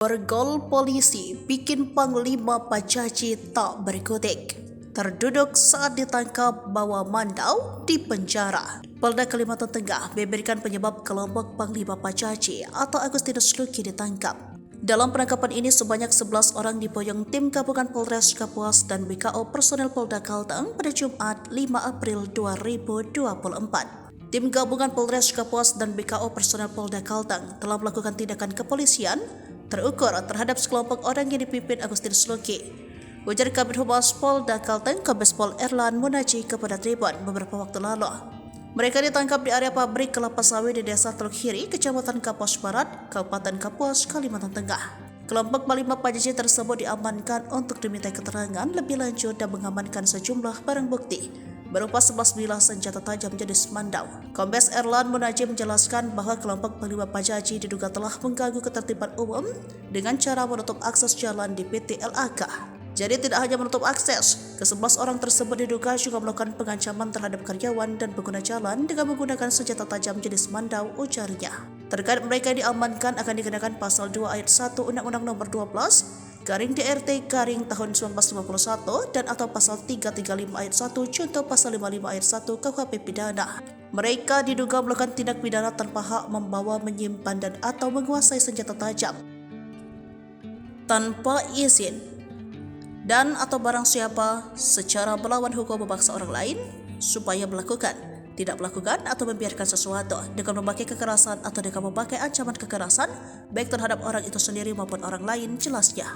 Borgol polisi bikin Panglima Pajaji tak berkutik. Terduduk saat ditangkap bawa mandau di penjara. Polda Kalimantan Tengah membeberkan penyebab kelompok Panglima Pajaji atau Agustinus Luki ditangkap. Dalam penangkapan ini sebanyak 11 orang diboyong tim gabungan Polres Kapuas dan BKO personel Polda Kalteng pada Jumat 5 April 2024. Tim gabungan Polres Kapuas dan BKO personel Polda Kalteng telah melakukan tindakan kepolisian terukur terhadap sekelompok orang yang dipimpin Agustinus Luki. Ujar Kabid Humas Polda Kalteng, Kombes Pol Erlan Munaji kepada Tribun beberapa waktu lalu. Mereka ditangkap di area pabrik kelapa sawit di Desa Teluk Hiri, Kecamatan Kapuas Barat, Kabupaten Kapuas, Kalimantan Tengah. Kelompok Panglima Pajaji tersebut diamankan untuk dimintai keterangan lebih lanjut dan mengamankan sejumlah barang bukti berupa 11 bilah senjata tajam jenis mandau. Kombes Erlan Munaji menjelaskan bahwa kelompok Panglima Pajaji diduga telah mengganggu ketertiban umum dengan cara menutup akses jalan di PT LAK. Jadi tidak hanya menutup akses, ke-11 orang tersebut diduga juga melakukan pengancaman terhadap karyawan dan pengguna jalan dengan menggunakan senjata tajam jenis mandau, ujarnya. Terkait mereka diamankan akan dikenakan pasal 2 ayat 1 Undang-Undang Nomor 12 DRT tahun 1951 dan atau pasal 335 ayat 1 contoh pasal 55 ayat 1 KUHP pidana. Mereka diduga melakukan tindak pidana tanpa hak membawa, menyimpan dan atau menguasai senjata tajam tanpa izin dan atau barang siapa secara melawan hukum memaksa orang lain supaya melakukan, tidak melakukan atau membiarkan sesuatu dengan memakai kekerasan atau dengan memakai ancaman kekerasan baik terhadap orang itu sendiri maupun orang lain, jelasnya.